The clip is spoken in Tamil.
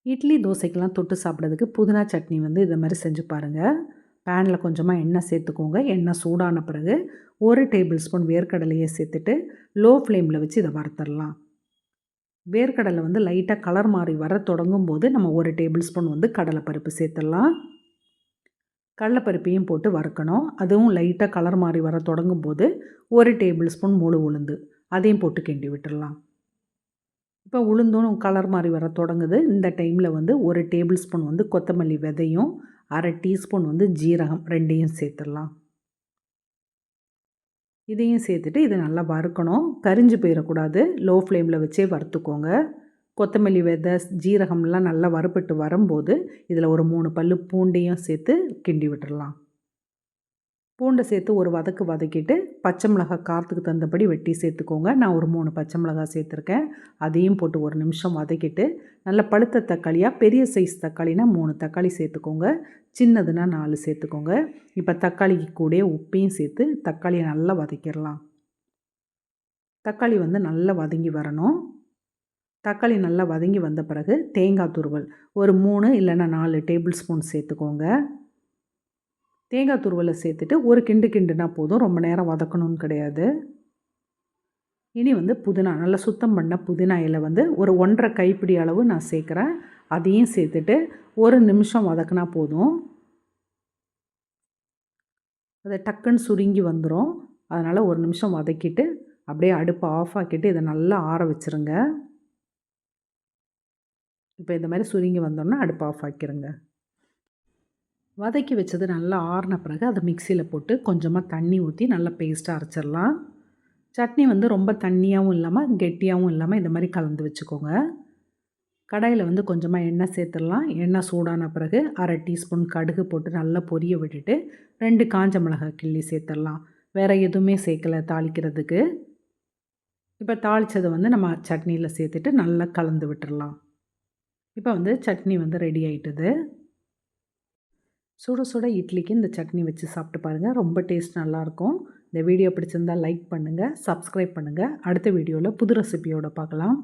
இட்லி தோசைக்கெல்லாம் தொட்டு சாப்பிட்றதுக்கு புதினா சட்னி வந்து இதை மாதிரி செஞ்சு பாருங்கள். பேனில் கொஞ்சமாக எண்ணெய் சேர்த்துக்கோங்க. எண்ணெய் சூடான பிறகு 1 டேபிள் ஸ்பூன் வேர்க்கடலையை சேர்த்துட்டு லோ ஃப்ளேமில் வச்சு இதை வறுத்துடலாம். வேர்க்கடலை வந்து லைட்டாக கலர் மாறி வர தொடங்கும் போது நம்ம 1 டேபிள் ஸ்பூன் வந்து கடலைப்பருப்பு சேர்த்துடலாம். கடலைப்பருப்பையும் போட்டு வறுக்கணும். அதுவும் லைட்டாக கலர் மாறி வர தொடங்கும் போது 1 டேபிள் ஸ்பூன் முழு உளுந்து அதையும் போட்டு கிண்டி விட்டுடலாம். இப்போ உளுந்தும் கலர் மாறி வர தொடங்குது. இந்த டைமில் வந்து 1 டேபிள் ஸ்பூன் வந்து கொத்தமல்லி விதையும் 1/2 டீஸ்பூன் வந்து ஜீரகம் 2யும் சேர்த்துடலாம். இதையும் சேர்த்துட்டு இதை நல்லா வறுக்கணும். கரிஞ்சு போயிடக்கூடாது. லோ ஃப்ளேமில் வச்சே வறுத்துக்கோங்க. கொத்தமல்லி விதை ஜீரகம்லாம் நல்லா வறுபட்டு வரும்போது இதில் ஒரு 3 பல்லு பூண்டையும் சேர்த்து கிண்டி விட்டுடலாம். பூண்டை சேர்த்து ஒரு வதக்கிட்டு பச்சை மிளகாய் காரத்துக்கு தகுந்தபடி வெட்டி சேர்த்துக்கோங்க. நான் ஒரு 3 பச்சை மிளகாய் சேர்த்துருக்கேன். அதையும் போட்டு ஒரு நிமிஷம் வதக்கிட்டு நல்ல பழுத்த தக்காளியாக பெரிய சைஸ் தக்காளினா 3 தக்காளி சேர்த்துக்கோங்க. சின்னதுன்னா 4 சேர்த்துக்கோங்க. இப்போ தக்காளிக்கு கூட உப்பையும் சேர்த்து தக்காளியை நல்லா வதக்கிடலாம். தக்காளி வந்து நல்லா வதங்கி வரணும். தக்காளி நல்லா வதங்கி வந்த பிறகு தேங்காய் துருவல் ஒரு 3 இல்லைன்னா 4 டேபிள் ஸ்பூன் சேர்த்துக்கோங்க. தேங்காய் துருவலை சேர்த்துட்டு ஒரு கிண்டுனா போதும். ரொம்ப நேரம் வதக்கணும்னு கிடையாது. இனி வந்து புதினா நல்லா சுத்தம் பண்ண புதினா இலை வந்து ஒரு 1.5 கைப்பிடி அளவு நான் சேர்க்குறேன். அதையும் சேர்த்துட்டு ஒரு நிமிஷம் வதக்கினா போதும். அதை டக்குன்னு சுருங்கி வந்துடும். அதனால் ஒரு நிமிஷம் வதக்கிட்டு அப்படியே அடுப்பை ஆஃப் ஆக்கிட்டு இதை நல்லா ஆற வச்சுருங்க. இப்போ இந்த மாதிரி சுருங்கி வந்தோன்னா அடுப்பை ஆஃப் ஆக்கிடுங்க. வதக்கி வச்சது நல்லா ஆறின பிறகு அதை மிக்சியில் போட்டு கொஞ்சமாக தண்ணி ஊற்றி நல்லா பேஸ்ட்டாக அரைச்சிடலாம். சட்னி வந்து ரொம்ப தண்ணியாகவும் இல்லாமல் கெட்டியாகவும் இல்லாமல் இந்த மாதிரி கலந்து வச்சுக்கோங்க. கடாயில் வந்து கொஞ்சமாக எண்ணெய் சேர்த்துடலாம். எண்ணெய் சூடான பிறகு 1/2 டீஸ்பூன் கடுகு போட்டு நல்லா பொரிய விட்டுட்டு 2 காஞ்ச மிளகாய் கிள்ளி சேர்த்துடலாம். வேறு எதுவுமே சேர்க்கலை தாளிக்கிறதுக்கு. இப்போ தாளித்ததை வந்து நம்ம சட்னியில் சேர்த்துட்டு நல்லா கலந்து விட்டுடலாம். இப்போ வந்து சட்னி வந்து ரெடி ஆகிட்டுது. சுட சுட இட்லிக்கு இந்த சட்னி வச்சு சாப்பிட்டு பாருங்கள். ரொம்ப டேஸ்ட் நல்லாயிருக்கும். இந்த வீடியோ பிடிச்சிருந்தால் லைக் பண்ணுங்கள், சப்ஸ்கிரைப் பண்ணுங்கள். அடுத்த வீடியோவில் புது ரெசிபியோடு பார்க்கலாம்.